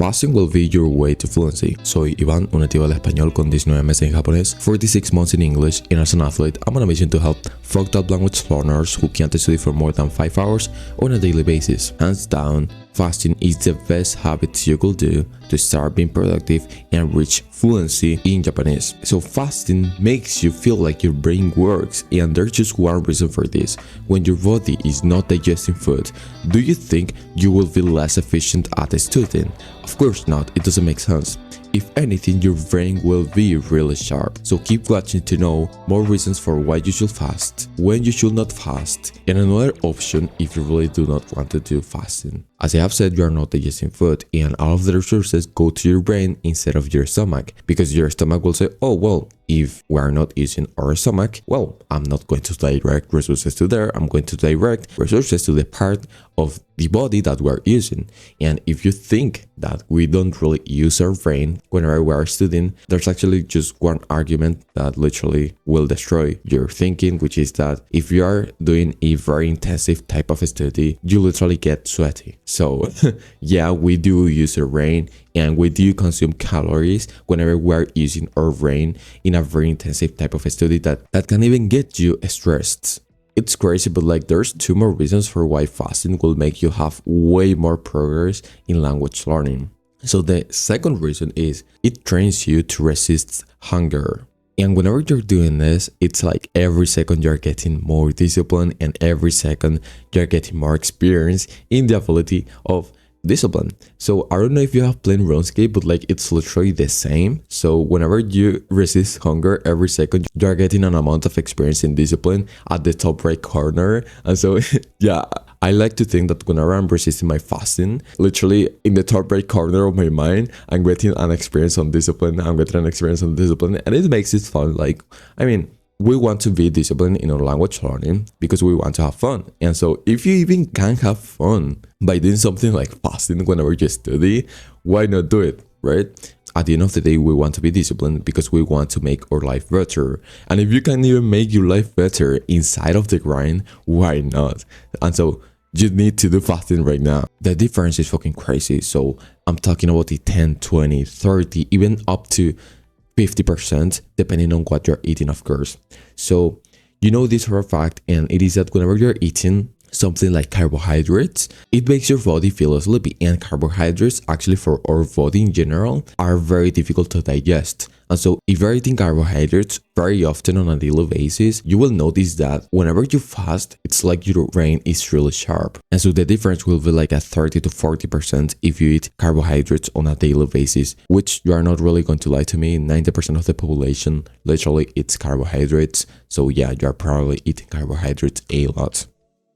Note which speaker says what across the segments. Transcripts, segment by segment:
Speaker 1: Fasting will be your way to fluency. Soy Iván, un nativo del español con 19 meses en japonés, 46 months in English, and as an athlete, I'm on a mission to help fucked up language learners who can't study for more than 5 hours on a daily basis. Hands down, fasting is the best habit you could do to start being productive and reach fluency in Japanese. So fasting makes you feel like your brain works, and there's just one reason for this. When your body is not digesting food, do you think you will be less efficient at studying? Of course not, it doesn't make sense. If anything, your brain will be really sharp. So keep watching to know more reasons for why you should fast, when you should not fast, and another option if you really do not want to do fasting. As I have said, you are not digesting food, and all of the resources go to your brain instead of your stomach, because your stomach will say, oh well, if we are not using our stomach, well, I'm not going to direct resources to there, I'm going to direct resources to the part of the body that we're using. And if you think that we don't really use our brain whenever we are studying, there's actually just one argument that literally will destroy your thinking, which is that if you are doing a very intensive type of study, you literally get sweaty. So yeah, we do use our brain and we do consume calories whenever we are using our brain in a very intensive type of study that can even get you stressed. It's crazy, but like there's 2 more reasons for why fasting will make you have way more progress in language learning. So the second reason is it trains you to resist hunger. And whenever you're doing this, it's like every second you're getting more discipline and every second you're getting more experience in the ability of discipline. So I don't know if you have played RuneScape, but like it's literally the same. So whenever you resist hunger every second, you're getting an amount of experience in discipline at the top right corner. And so yeah, I like to think that whenever I'm resisting my fasting, literally in the top right corner of my mind, I'm getting an experience on discipline, and it makes it fun. Like, I mean, we want to be disciplined in our language learning because we want to have fun. And so if you even can have fun by doing something like fasting whenever you study, why not do it, right? At the end of the day, we want to be disciplined because we want to make our life better. And if you can even make your life better inside of the grind, why not? And so you need to do fasting right now. The difference is fucking crazy. So I'm talking about the 10, 20, 30, even up to 50% depending on what you're eating, of course. So you know this for a fact, and it is that whenever you're eating something like carbohydrates, it makes your body feel sleepy, and carbohydrates actually for our body in general are very difficult to digest. And so if you're eating carbohydrates very often on a daily basis, you will notice that whenever you fast, it's like your brain is really sharp. And so the difference will be like a 30 to 40% if you eat carbohydrates on a daily basis, which you are not really going to lie to me. 90% of the population literally eats carbohydrates. So yeah, you are probably eating carbohydrates a lot.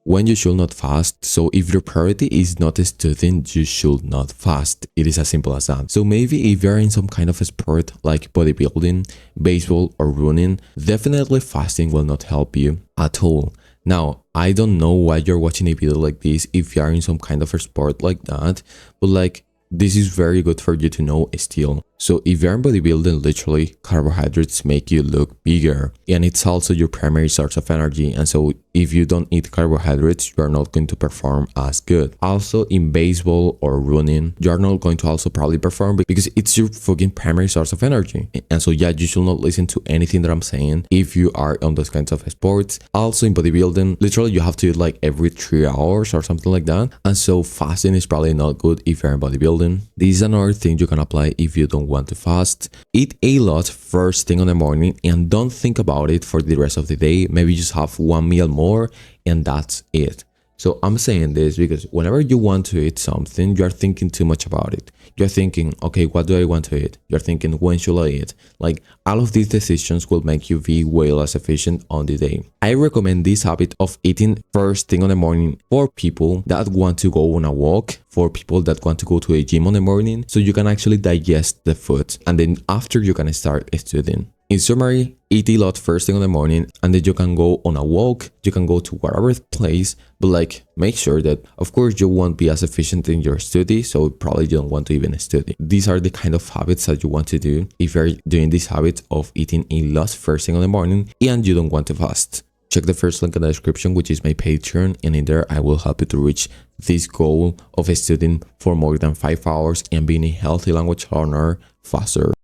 Speaker 1: When you should not fast. So if your priority is not studying, you should not fast. It is as simple as that. So maybe if you're in some kind of a sport like bodybuilding, baseball, or running, definitely fasting will not help you at all. Now, I don't know why you're watching a video like this if you're in some kind of a sport like that, but like this is very good for you to know still. So if you're in bodybuilding, literally carbohydrates make you look bigger, and it's also your primary source of energy. And so if you don't eat carbohydrates, you're not going to perform as good. Also in baseball or running, you're not going to also probably perform because it's your fucking primary source of energy. And so yeah, you should not listen to anything that I'm saying if you are on those kinds of sports. Also in bodybuilding, literally you have to eat like every 3 hours or something like that. And so fasting is probably not good if you're in bodybuilding. This is another thing you can apply if you don't want to fast. Eat a lot first thing in the morning and don't think about it for the rest of the day. Maybe just have 1 meal more and that's it. So I'm saying this because whenever you want to eat something, you're thinking too much about it. You're thinking, okay, what do I want to eat? You're thinking, when should I eat? Like all of these decisions will make you be way less efficient on the day. I recommend this habit of eating first thing in the morning for people that want to go on a walk, for people that want to go to a gym in the morning, so you can actually digest the food. And then after you can start studying. In summary, eat a lot first thing in the morning, and then you can go on a walk, you can go to whatever place, but like make sure that of course you won't be as efficient in your study, so probably you don't want to even study. These are the kind of habits that you want to do if you're doing this habit of eating a lot first thing in the morning and you don't want to fast. check the first link in the description, which is my Patreon, and in there I will help you to reach this goal of studying for more than 5 hours and being a healthy language learner faster.